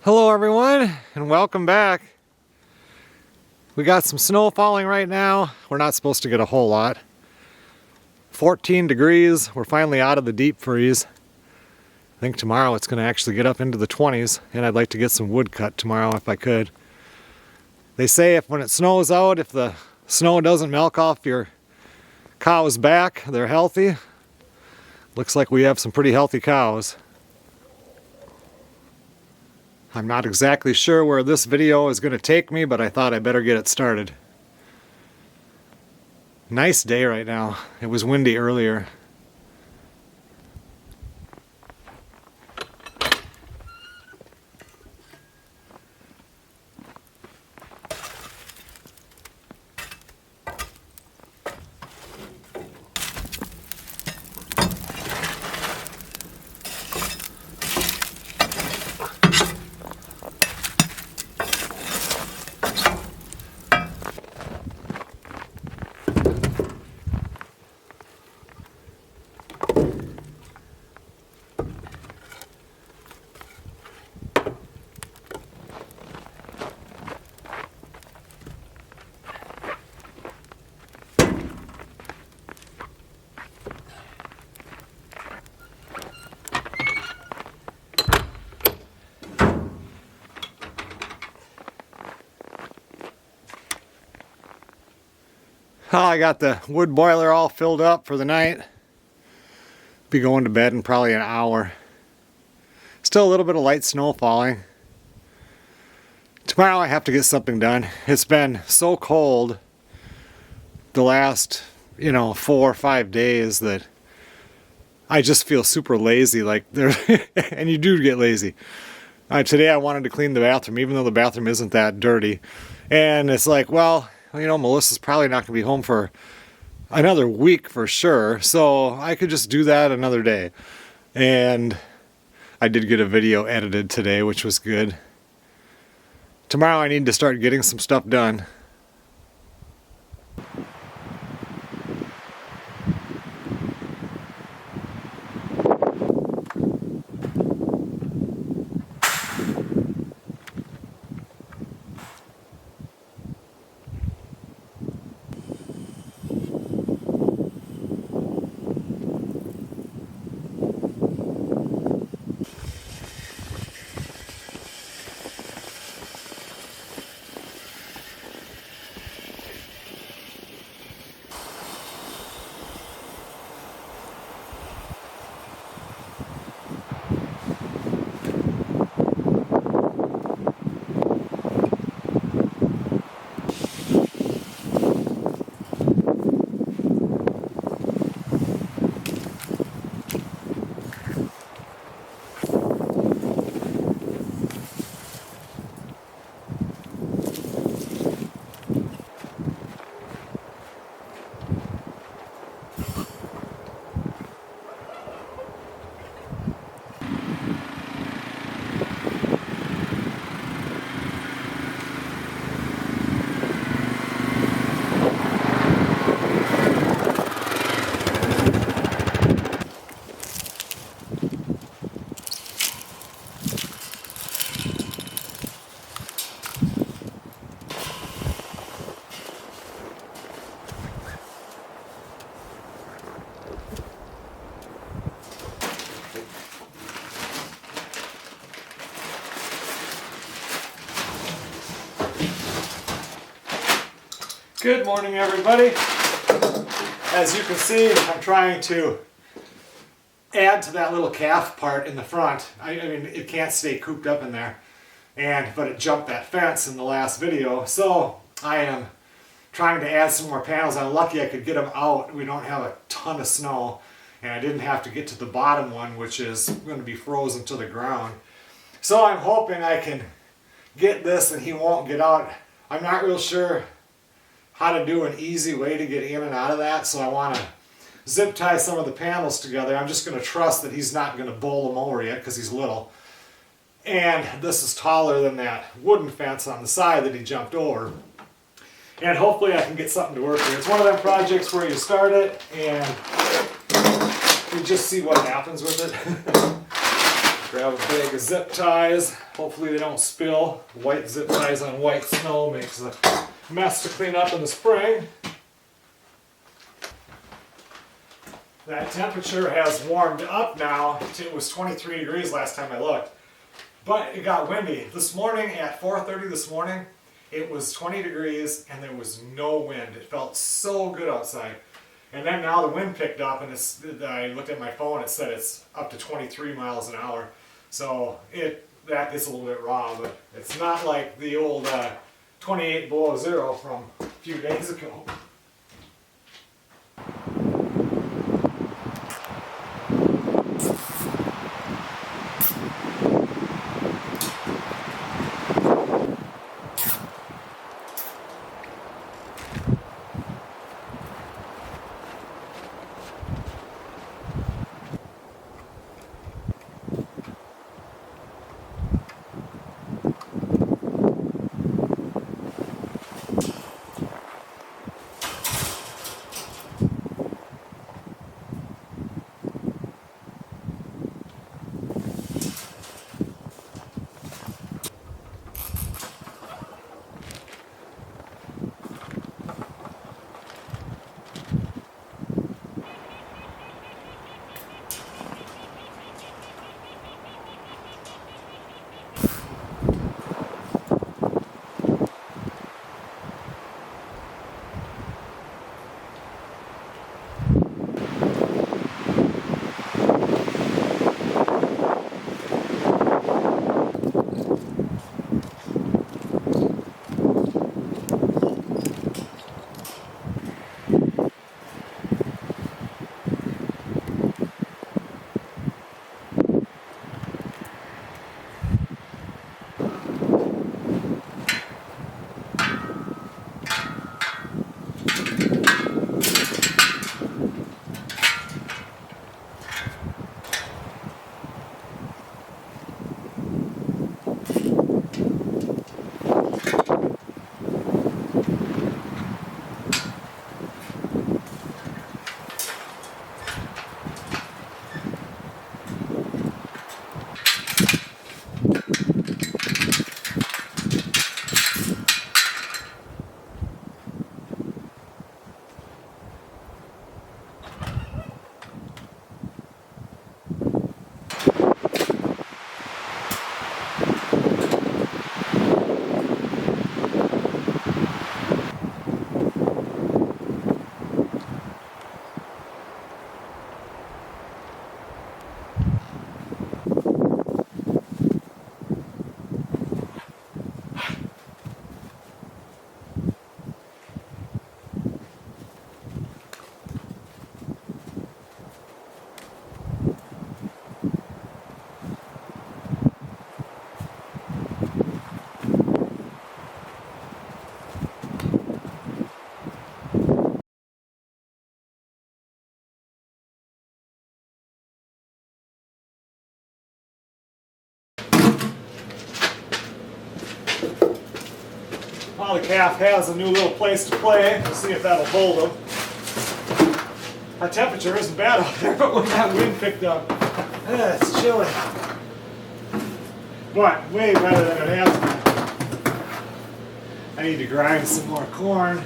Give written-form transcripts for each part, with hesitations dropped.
Hello everyone and welcome back. We got some snow falling right now. We're not supposed to get a whole lot. 14 degrees. We're finally out of the deep freeze. I think tomorrow it's going to actually get up into the 20s, and I'd like to get some wood cut tomorrow if I could. They say when it snows out, if the snow doesn't melt off your cow's back, they're healthy. Looks like we have some pretty healthy cows. I'm not exactly sure where this video is going to take me, but I thought I better get it started. Nice day right now. It was windy earlier. Oh, I got the wood boiler all filled up for the night. Be going to bed in probably an hour. Still a little bit of light snow falling. Tomorrow I have to get something done. It's been so cold the last, 4 or 5 days that I just feel super lazy. Like there, and you do get lazy. Today I wanted to clean the bathroom, even though the bathroom isn't that dirty. And it's like, well, Melissa's probably not going to be home for another week for sure, so I could just do that another day. And I did get a video edited today, which was good. Tomorrow I need to start getting some stuff done. Good morning, everybody. As you can see, I'm trying to add to that little calf part in the front. I mean, it can't stay cooped up in there, but it jumped that fence in the last video. So I am trying to add some more panels. I'm lucky I could get them out. We don't have a ton of snow, and I didn't have to get to the bottom one, which is going to be frozen to the ground. So I'm hoping I can get this and he won't get out. I'm not real sure how to do an easy way to get in and out of that, so I want to zip tie some of the panels together. I'm just going to trust that he's not going to bowl them over yet because he's little. And this is taller than that wooden fence on the side that he jumped over. And hopefully I can get something to work with. It's one of them projects where you start it and you just see what happens with it. Grab a bag of zip ties. Hopefully they don't spill. White zip ties on white snow makes a mess to clean up in the spring. That temperature has warmed up now. It was 23 degrees last time I looked. But it got windy. This morning at 4:30 this morning, it was 20 degrees and there was no wind. It felt so good outside. And then now the wind picked up and I looked at my phone, it said it's up to 23 miles an hour. So that gets a little bit raw, but it's not like the old 28 below zero from a few days ago. Well, the calf has a new little place to play. We'll see if that'll hold him. Our temperature isn't bad out there, but when that wind picked up, it's chilly. But way better than it has been. I need to grind some more corn.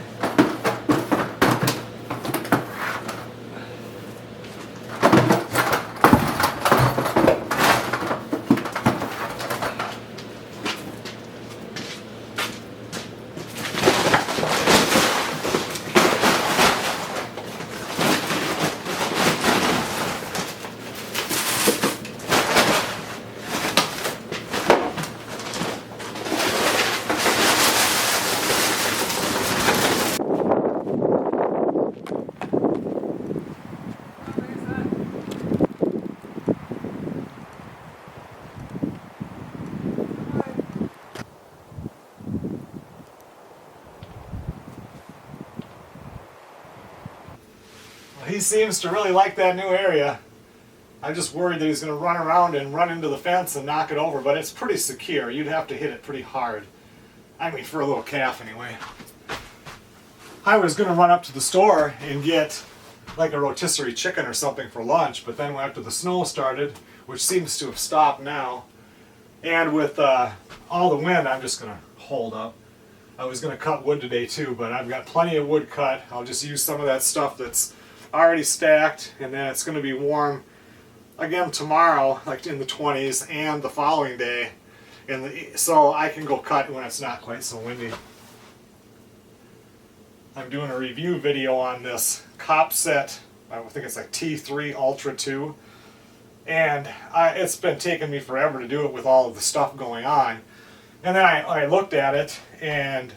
He seems to really like that new area. I'm just worried that he's going to run around and run into the fence and knock it over, but it's pretty secure. You'd have to hit it pretty hard. I mean, for a little calf anyway. I was going to run up to the store and get like a rotisserie chicken or something for lunch, but then after the snow started, which seems to have stopped now. And with all the wind, I'm just going to hold up. I was going to cut wood today too, but I've got plenty of wood cut. I'll just use some of that stuff that's already stacked, and then it's going to be warm again tomorrow, like in the 20s, and the following day. So I can go cut when it's not quite so windy. I'm doing a review video on this cop set. I think it's like T3 Ultra 2. And it's been taking me forever to do it with all of the stuff going on. And then I looked at it, and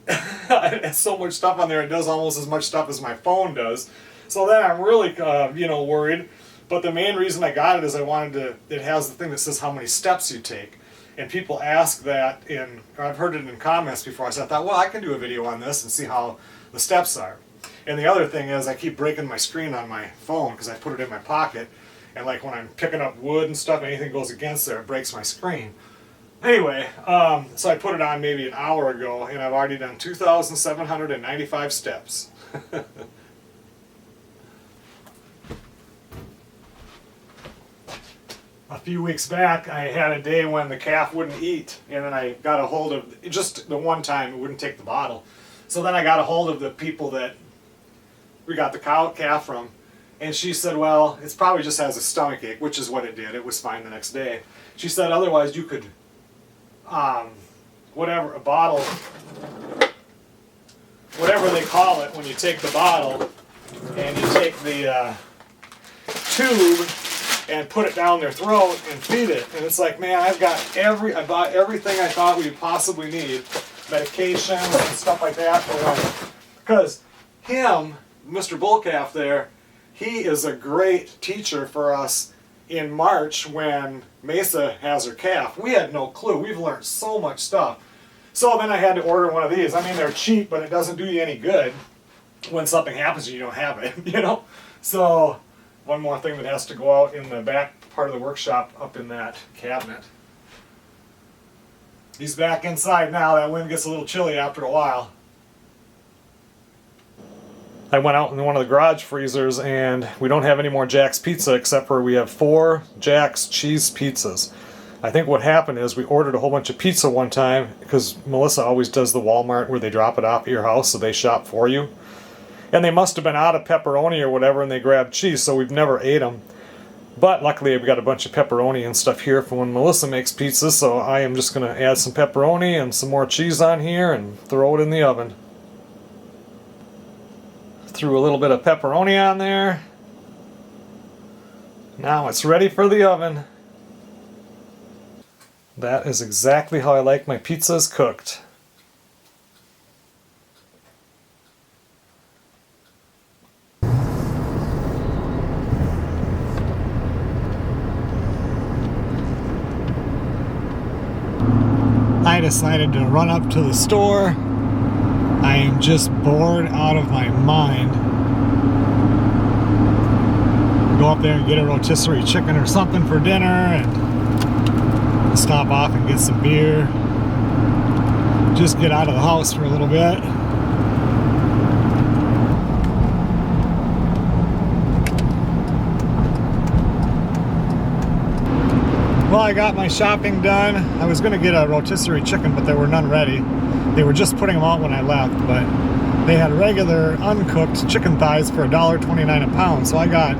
it has so much stuff on there, it does almost as much stuff as my phone does. So then I'm really worried. But the main reason I got it is it has the thing that says how many steps you take. And people ask that I've heard it in comments before, so I thought, well, I can do a video on this and see how the steps are. And the other thing is I keep breaking my screen on my phone because I put it in my pocket. And like when I'm picking up wood and stuff, anything goes against there, it breaks my screen. Anyway, so I put it on maybe an hour ago, and I've already done 2,795 steps. A few weeks back, I had a day when the calf wouldn't eat, and then I got a hold of, just the one time, it wouldn't take the bottle. So then I got a hold of the people that we got the calf from, and she said, well, it probably just has a stomach ache, which is what it did. It was fine the next day. She said, otherwise you could, a bottle, whatever they call it, when you take the bottle, and you take the tube, and put it down their throat and feed it. And it's like, man, I bought everything I thought we possibly need, medication and stuff like that for one. Because him, Mr. Bullcalf there, he is a great teacher for us in March when Mesa has her calf. We had no clue. We've learned so much stuff. So then I had to order one of these. I mean, they're cheap, but it doesn't do you any good when something happens and you don't have it, So one more thing that has to go out in the back part of the workshop up in that cabinet. He's back inside now. That wind gets a little chilly after a while. I went out in one of the garage freezers, and we don't have any more Jack's Pizza except for we have 4 Jack's cheese pizzas. I think what happened is we ordered a whole bunch of pizza one time because Melissa always does the Walmart where they drop it off at your house, so they shop for you. And they must have been out of pepperoni or whatever, and they grabbed cheese, so we've never ate them. But luckily I've got a bunch of pepperoni and stuff here for when Melissa makes pizza, so I am just going to add some pepperoni and some more cheese on here and throw it in the oven. Threw a little bit of pepperoni on there. Now it's ready for the oven. That is exactly how I like my pizzas cooked. I decided to run up to the store. I am just bored out of my mind. Go up there and get a rotisserie chicken or something for dinner and stop off and get some beer. Just get out of the house for a little bit. Well, I got my shopping done. I was going to get a rotisserie chicken, but there were none ready. They were just putting them out when I left, but they had regular uncooked chicken thighs for $1.29 a pound. So I got,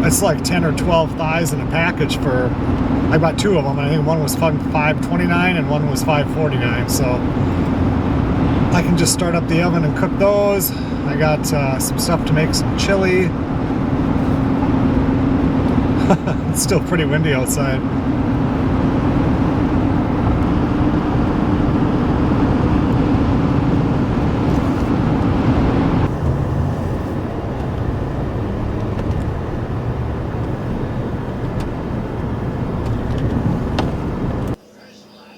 it's like 10 or 12 thighs in a package for, I bought 2 of them, and I think one was $5.29 and one was $5.49. So I can just start up the oven and cook those. I got some stuff to make some chili. It's still pretty windy outside.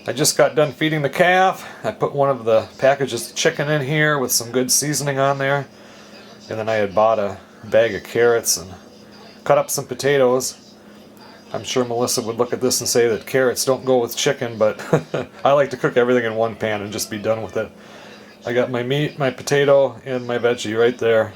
I just got done feeding the calf. I put one of the packages of chicken in here with some good seasoning on there. And then I had bought a bag of carrots and cut up some potatoes. I'm sure Melissa would look at this and say that carrots don't go with chicken, but I like to cook everything in one pan and just be done with it. I got my meat, my potato, and my veggie right there.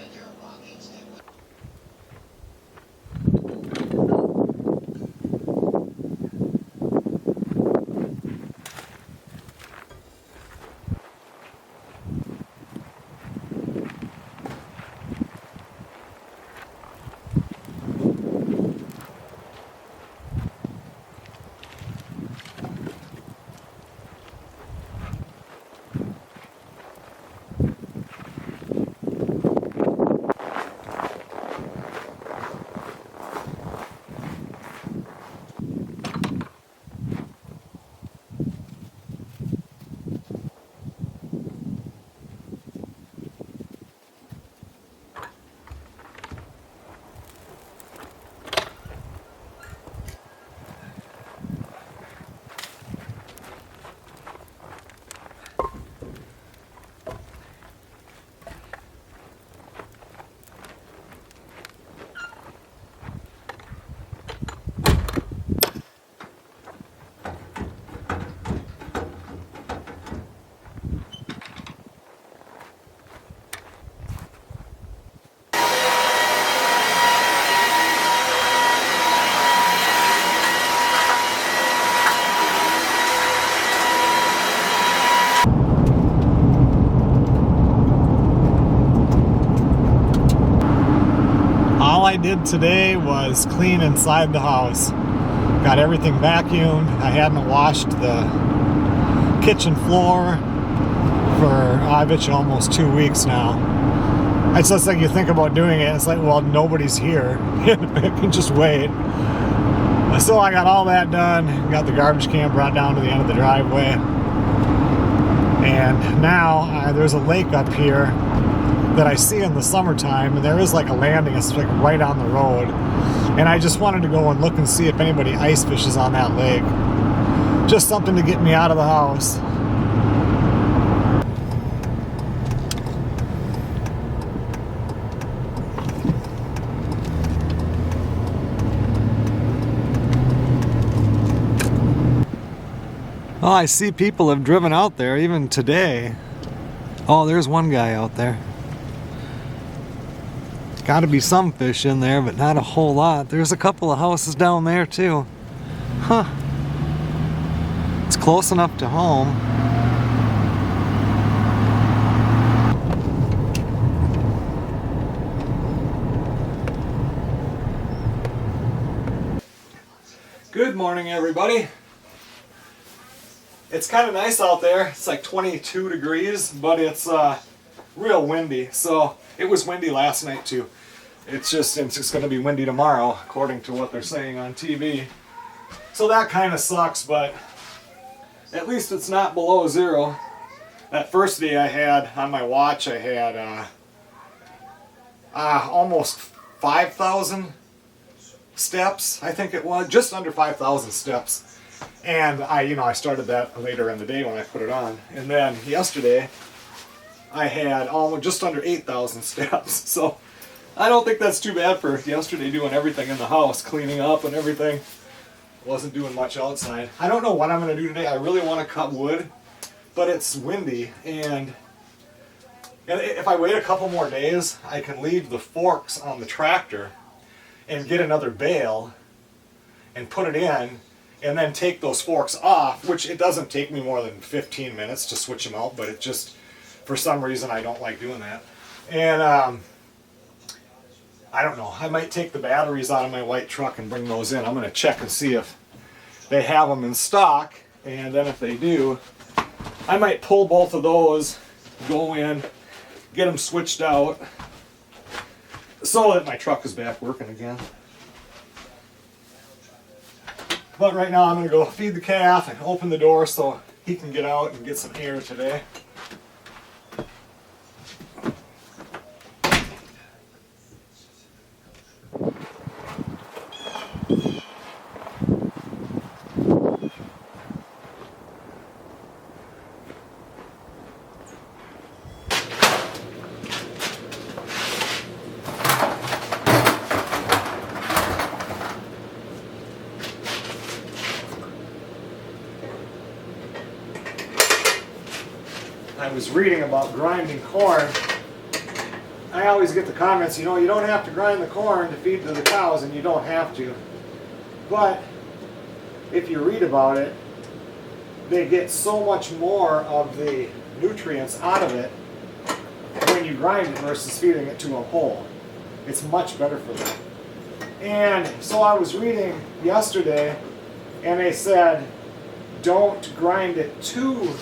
did today was clean inside the house. Got everything vacuumed. I hadn't washed the kitchen floor for, I bet you, almost 2 weeks now. It's just like you think about doing it, it's like, well, nobody's here. I can just wait. So I got all that done, got the garbage can brought down to the end of the driveway. And now there's a lake up here that I see in the summertime, and there is like a landing, it's like right on the road. And I just wanted to go and look and see if anybody ice fishes on that lake. Just something to get me out of the house. Oh, I see people have driven out there even today. Oh, there's one guy out there. Got to be some fish in there, but not a whole lot. There's a couple of houses down there too. Huh. It's close enough to home. Good morning, everybody. It's kind of nice out there. It's like 22 degrees, but it's real windy. So it was windy last night too. It's going to be windy tomorrow, according to what they're saying on TV. So that kind of sucks, but at least it's not below zero. That first day I had on my watch, I had almost 5,000 steps. I think it was just under 5,000 steps. And I started that later in the day when I put it on. And then yesterday, I had almost just under 8,000 steps. So I don't think that's too bad for yesterday, doing everything in the house, cleaning up and everything. Wasn't doing much outside. I don't know what I'm going to do today. I really want to cut wood, but it's windy. And if I wait a couple more days, I can leave the forks on the tractor and get another bale and put it in, and then take those forks off, which it doesn't take me more than 15 minutes to switch them out, but it just, for some reason, I don't like doing that. And I don't know, I might take the batteries out of my white truck and bring those in. I'm going to check and see if they have them in stock, and then if they do, I might pull both of those, go in, get them switched out, so that my truck is back working again. But right now I'm going to go feed the calf and open the door so he can get out and get some air today. I was reading about grinding corn. I always get the comments, you don't have to grind the corn to feed to the cows, and you don't have to. But if you read about it, they get so much more of the nutrients out of it when you grind it versus feeding it to a whole. It's much better for them. And so I was reading yesterday, and they said, don't grind it too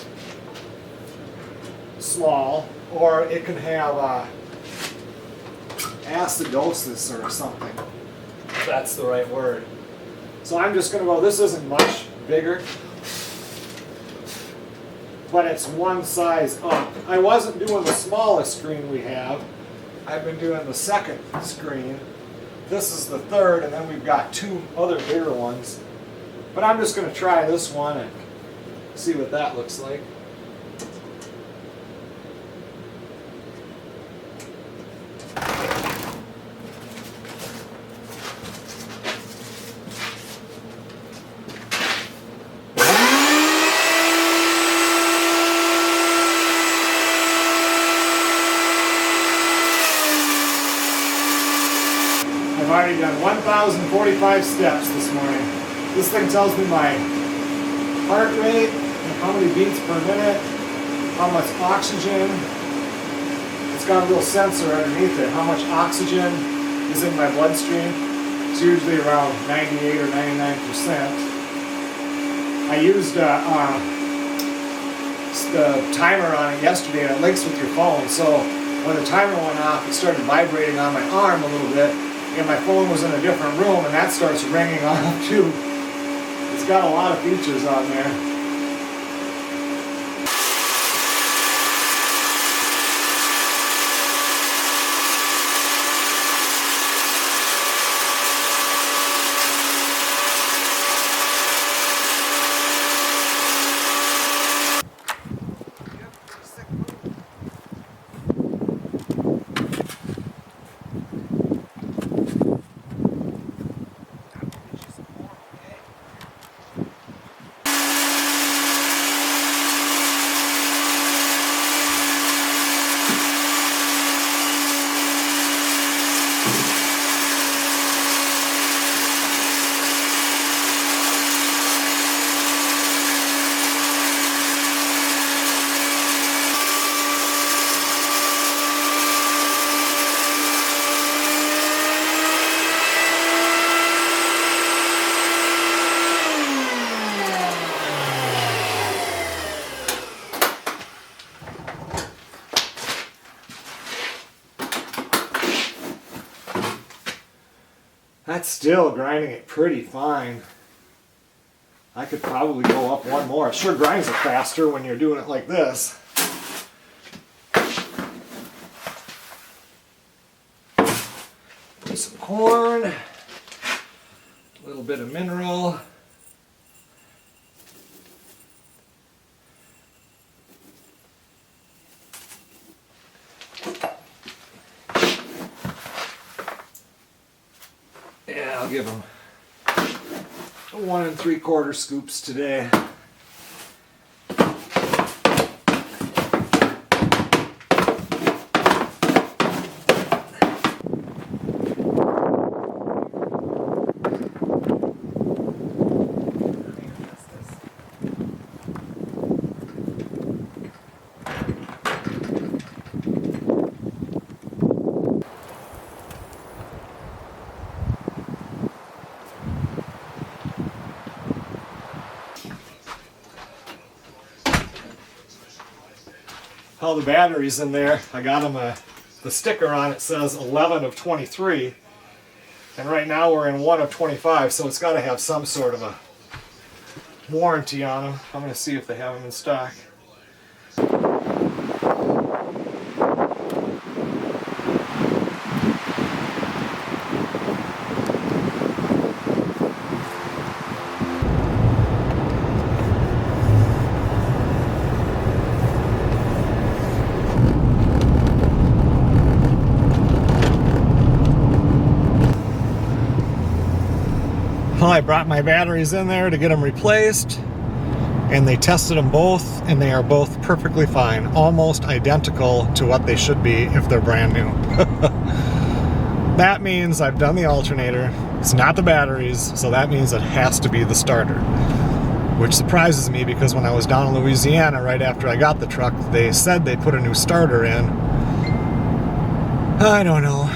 small, or it can have acidosis or something, if that's the right word. So I'm just going to go, this isn't much bigger, but it's one size up. I wasn't doing the smallest screen we have. I've been doing the second screen. This is the third, and then we've got two other bigger ones. But I'm just going to try this one and see what that looks like. I've already done 1,045 steps this morning. This thing tells me my heart rate, how many beats per minute, how much oxygen. It's got a little sensor underneath it, how much oxygen is in my bloodstream. It's usually around 98 or 99%. I used the timer on it yesterday, and it links with your phone. So when the timer went off, it started vibrating on my arm a little bit, and my phone was in a different room, and that starts ringing off too. It's got a lot of features on there. That's still grinding it pretty fine. I could probably go up one more. It sure grinds it faster when you're doing it like this. Put some corn, a little bit of mineral. Yeah, I'll give them 1 3/4 scoops today. All the batteries in there, I got them the sticker on it says 11 of 23, and right now we're in 1 of 25, so it's got to have some sort of a warranty on them. I'm going to see if they have them in stock. Well, I brought my batteries in there to get them replaced, and they tested them both, and they are both perfectly fine, almost identical to what they should be if they're brand new. That means I've done the alternator. It's not the batteries, so that means it has to be the starter, which surprises me because when I was down in Louisiana right after I got the truck, they said they put a new starter in. I don't know.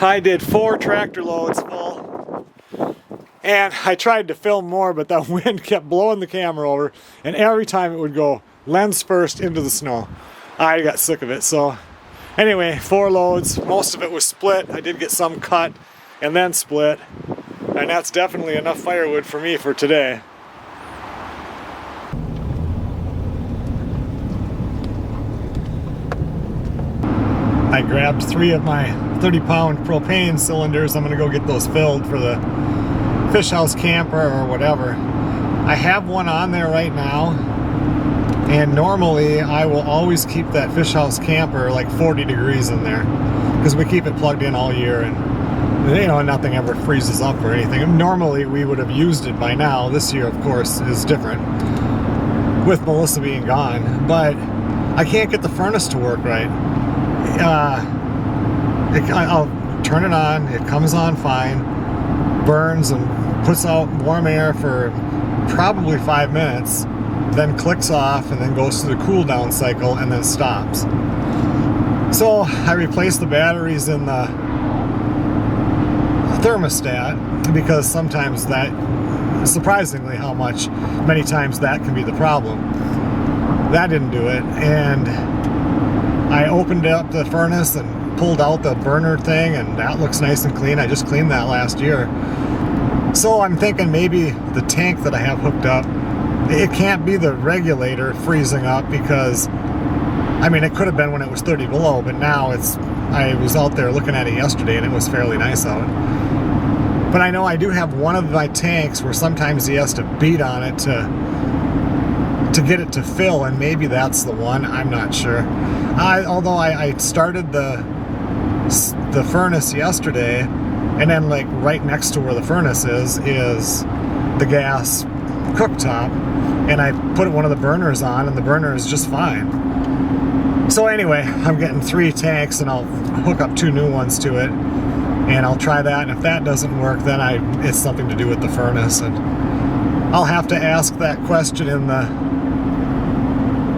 I did 4 tractor loads full, and I tried to film more, but that wind kept blowing the camera over, and every time it would go lens first into the snow. I got sick of it. So anyway, 4 loads, most of it was split. I did get some cut and then split, and that's definitely enough firewood for me for today. I grabbed 3 of my 30-pound propane cylinders. I'm gonna go get those filled for the fish house camper or whatever. I have one on there right now, and normally I will always keep that fish house camper like 40 degrees in there because we keep it plugged in all year, and you know, nothing ever freezes up or anything. Normally we would have used it by now. This year, of course, is different with Melissa being gone, but I can't get the furnace to work right. I'll turn it on, it comes on fine, burns and puts out warm air for probably 5 minutes, then clicks off and then goes through the cool down cycle and then stops. So I replaced the batteries in the thermostat because sometimes that, surprisingly how many times that can be the problem. That didn't do it, and I opened up the furnace and pulled out the burner thing, and that looks nice and clean. I just cleaned that last year. So I'm thinking maybe the tank that I have hooked up, it can't be the regulator freezing up, because I mean, it could have been when it was 30 below, but now I was out there looking at it yesterday and it was fairly nice out. But I know I do have one of my tanks where sometimes he has to beat on it to get it to fill, and maybe that's the one. I'm not sure. Although I started the furnace yesterday, and then like right next to where the furnace is the gas cooktop, and I put one of the burners on, and the burner is just fine. So anyway, I'm getting 3 tanks, and I'll hook up 2 new ones to it, and I'll try that, and if that doesn't work, then it's something to do with the furnace, and I'll have to ask that question in the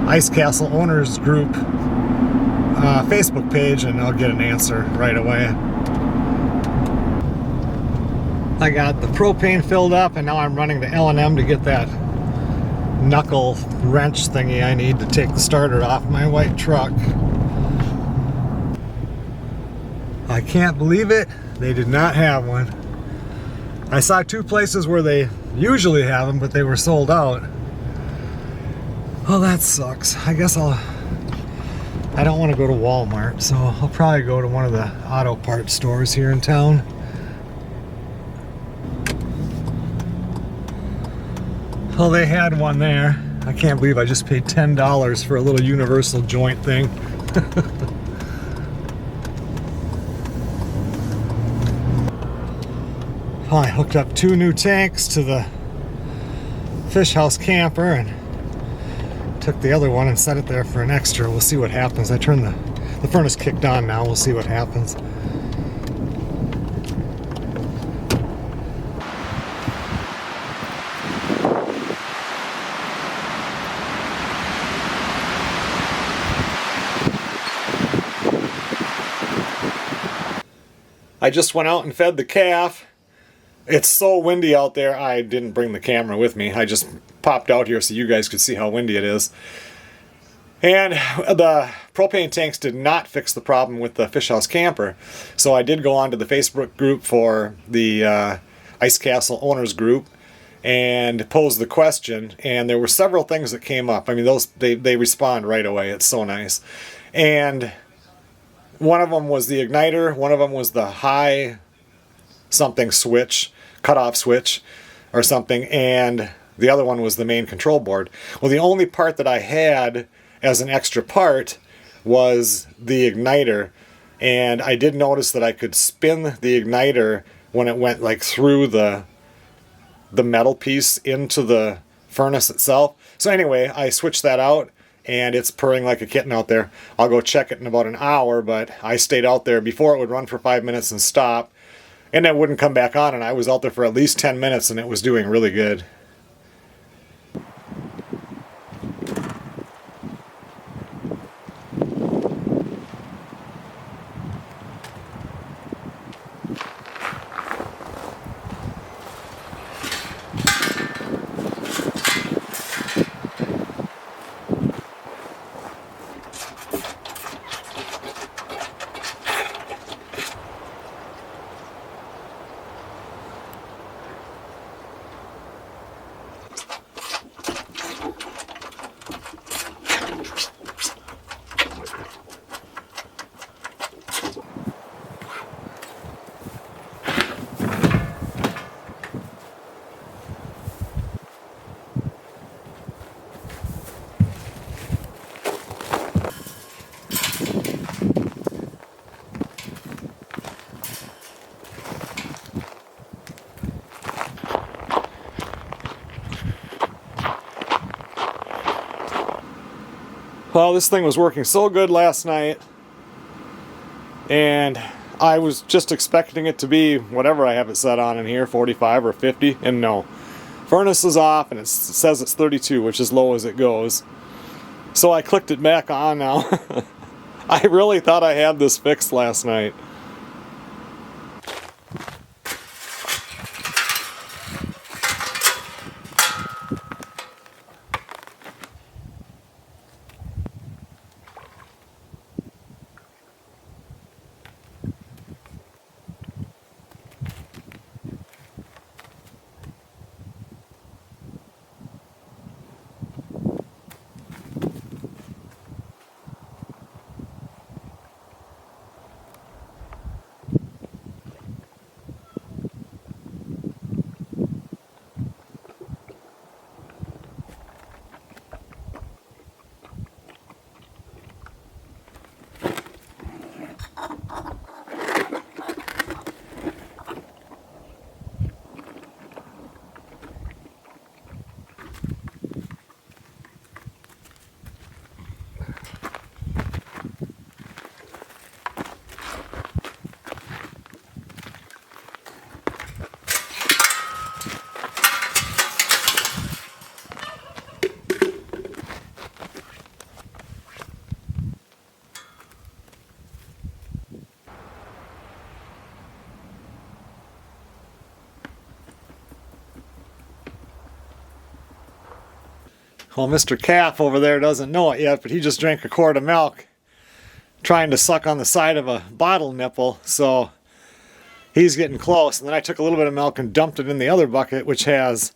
Ice Castle Owners Group Facebook page, and I'll get an answer right away. I got the propane filled up, and now I'm running to L&M to get that knuckle wrench thingy I need to take the starter off my white truck. I can't believe it, they did not have one. I saw 2 places where they usually have them, but they were sold out. Oh, that sucks. I guess I don't want to go to Walmart, so I'll probably go to one of the auto parts stores here in town. Well, they had one there. I can't believe I just paid $10 for a little universal joint thing. Well, I hooked up 2 new tanks to the fish house camper and took the other one and set it there for an extra. We'll see what happens. I turned the furnace kicked on now. We'll see what happens. I just went out and fed the calf. It's so windy out there, I didn't bring the camera with me. I just popped out here so you guys could see how windy it is. And the propane tanks did not fix the problem with the fish house camper. So I did go on to the Facebook group for the Ice Castle Owners Group and posed the question. And there were several things that came up. I mean, they respond right away. It's so nice. And one of them was the igniter. One of them was the high something switch, cutoff switch or something, and the other one was the main control board. Well, the only part that I had as an extra part was the igniter, and I did notice that I could spin the igniter when it went like through the metal piece into the furnace itself. So anyway, I switched that out, and it's purring like a kitten out there. I'll go check it in about an hour, but I stayed out there before it would run for 5 minutes and stop, and it wouldn't come back on, and I was out there for at least 10 minutes, and it was doing really good. Well, this thing was working so good last night, and I was just expecting it to be whatever I have it set on in here, 45 or 50, and no. Furnace is off, and it says it's 32, which is low as it goes. So I clicked it back on now. I really thought I had this fixed last night. Well, Mr. Calf over there doesn't know it yet, but he just drank a quart of milk trying to suck on the side of a bottle nipple, so he's getting close. And then I took a little bit of milk and dumped it in the other bucket, which has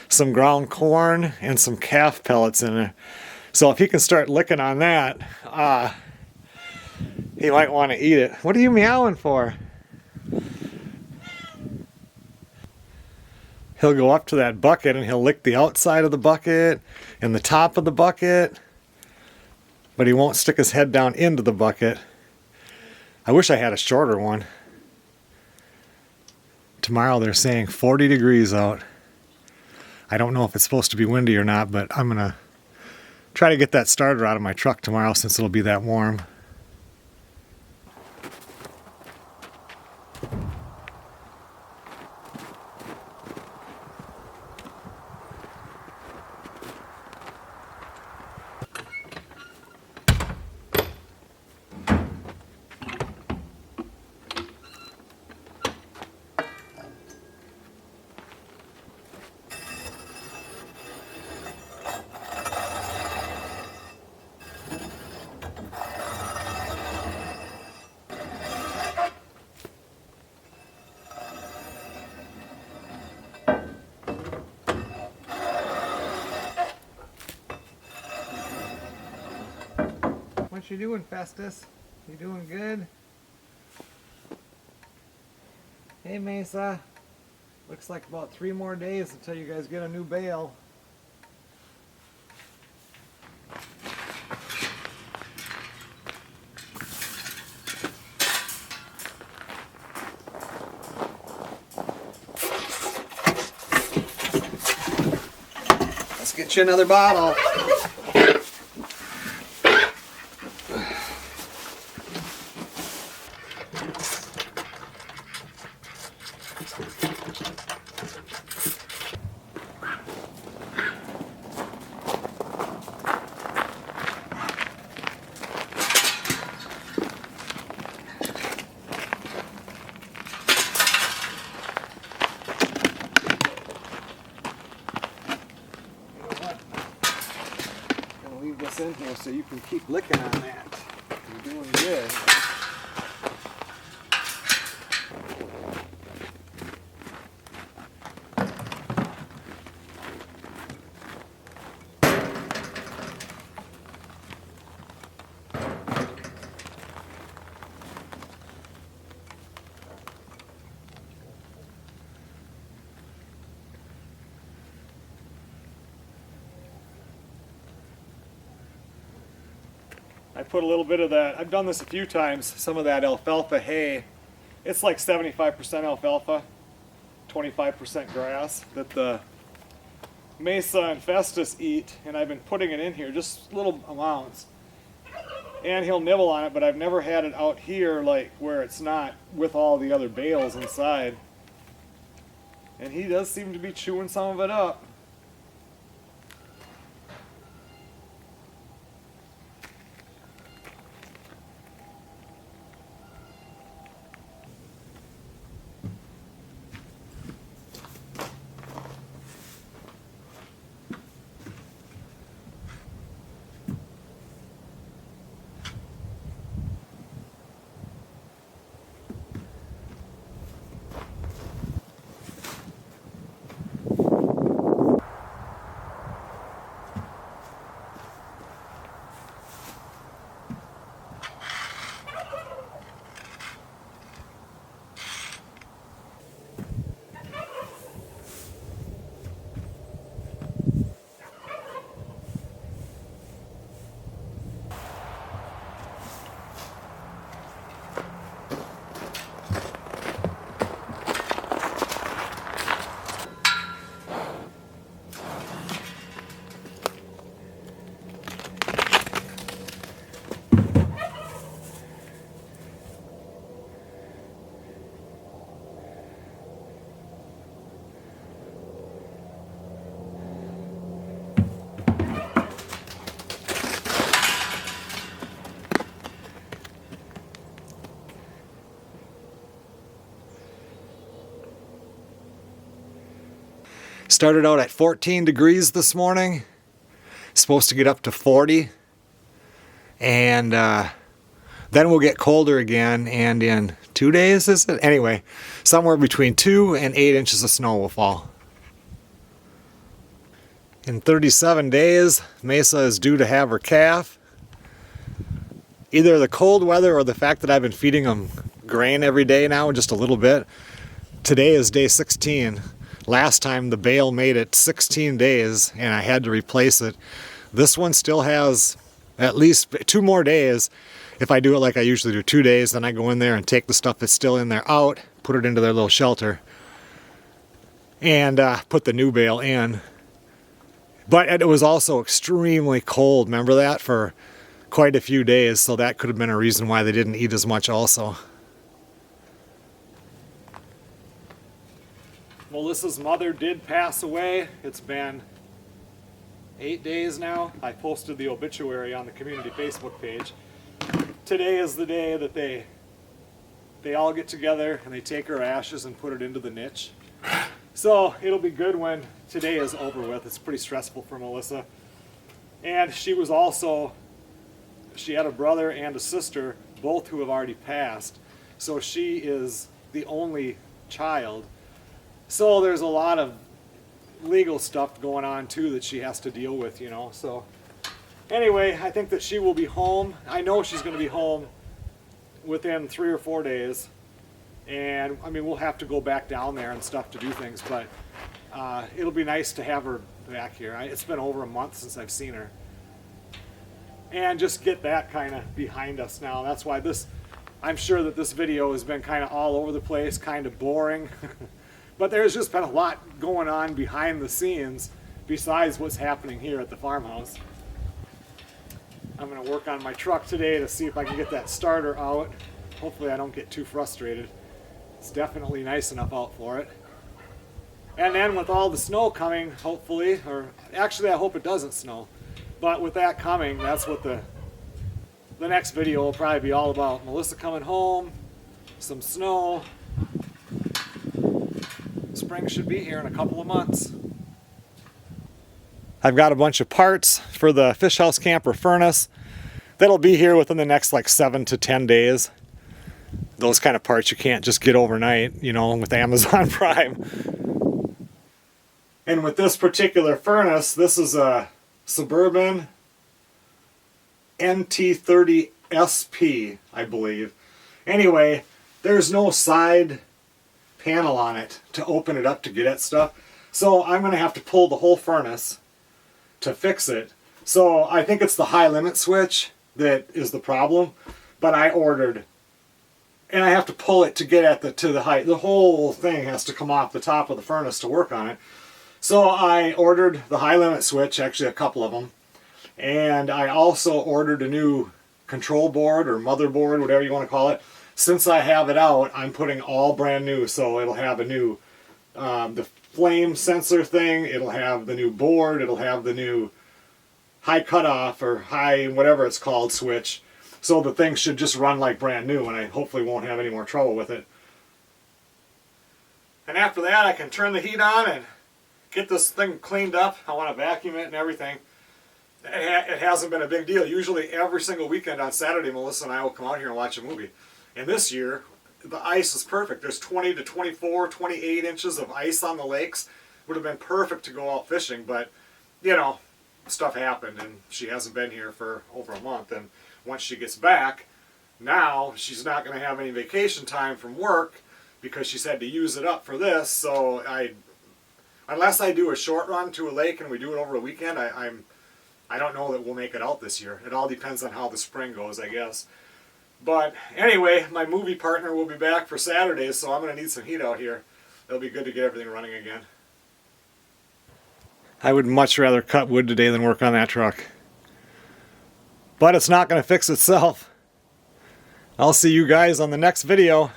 some ground corn and some calf pellets in it. So if he can start licking on that, he might want to eat it. What are you meowing for? He'll go up to that bucket and he'll lick the outside of the bucket and the top of the bucket, but he won't stick his head down into the bucket. I wish I had a shorter one. Tomorrow they're saying 40 degrees out. I don't know if it's supposed to be windy or not, but I'm gonna try to get that starter out of my truck tomorrow since it'll be that warm. What you doing, Festus? You doing good? Hey, Mesa. Looks like about 3 more days until you guys get a new bale. Let's get you another bottle. This in here so you can keep licking on that. You're doing good. I put a little bit of that, I've done this a few times, some of that alfalfa hay. It's like 75% alfalfa, 25% grass that the Mesa and Festus eat, and I've been putting it in here, just little amounts. and he'll nibble on it, but I've never had it out here like where it's not with all the other bales inside. And he does seem to be chewing some of it up. Started out at 14 degrees this morning. Supposed to get up to 40. And then we'll get colder again. And in 2 days, is it? Anyway, somewhere between 2 and 8 inches of snow will fall. In 37 days, Mesa is due to have her calf. Either the cold weather or the fact that I've been feeding them grain every day now, just a little bit. Today is day 16. Last time the bale made it 16 days and I had to replace it. This one still has at least 2 more days. If I do it like I usually do, 2 days, then I go in there and take the stuff that's still in there out, put it into their little shelter, and put the new bale in. But it was also extremely cold, remember that, for quite a few days, so that could have been a reason why they didn't eat as much also. Melissa's mother did pass away. It's been 8 days now. I posted the obituary on the community Facebook page. Today is the day that they all get together and they take her ashes and put it into the niche. So it'll be good when today is over with. It's pretty stressful for Melissa. And she had a brother and a sister, both who have already passed. So she is the only child. So there's a lot of legal stuff going on too that she has to deal with, you know. So anyway, I think that she will be home. I know she's going to be home within 3 or 4 days. And I mean, we'll have to go back down there and stuff to do things, but it'll be nice to have her back here. It's been over a month since I've seen her. And just get that kind of behind us now. That's why I'm sure that this video has been kind of all over the place, kind of boring. But there's just been a lot going on behind the scenes besides what's happening here at the farmhouse. I'm going to work on my truck today to see if I can get that starter out. Hopefully I don't get too frustrated. It's definitely nice enough out for it. And then with all the snow coming, hopefully, or actually I hope it doesn't snow, but with that coming, that's what the next video will probably be all about. Melissa coming home, some snow. Spring should be here in a couple of months. I've got a bunch of parts for the fish house camper furnace. That'll be here within the next like 7 to 10 days. Those kind of parts you can't just get overnight, you know, with Amazon Prime. And with this particular furnace, this is a Suburban NT30 SP, I believe. Anyway, there's no side panel on it to open it up to get at stuff. So I'm going to have to pull the whole furnace to fix it. So I think it's the high limit switch that is the problem. But I ordered, and I have to pull it to get at the height. The whole thing has to come off the top of the furnace to work on it. So I ordered the high limit switch, actually a couple of them. And I also ordered a new control board or motherboard, whatever you want to call it. Since I have it out, I'm putting all brand new, so it'll have a new the flame sensor thing, it'll have the new board, it'll have the new high cutoff or high whatever it's called switch. So the thing should just run like brand new, and I hopefully won't have any more trouble with it. And after that, I can turn the heat on and get this thing cleaned up. I want to vacuum it and everything. It hasn't been a big deal. Usually every single weekend on Saturday, Melissa and I will come out here and watch a movie. And this year, the ice is perfect. There's 20 to 24, 28 inches of ice on the lakes. Would have been perfect to go out fishing, but, you know, stuff happened, and she hasn't been here for over a month. And once she gets back, now she's not going to have any vacation time from work because she's had to use it up for this. So unless I do a short run to a lake and we do it over a weekend, I don't know that we'll make it out this year. It all depends on how the spring goes, I guess. But anyway, my movie partner will be back for Saturdays, so I'm going to need some heat out here. It'll be good to get everything running again. I would much rather cut wood today than work on that truck. But it's not going to fix itself. I'll see you guys on the next video.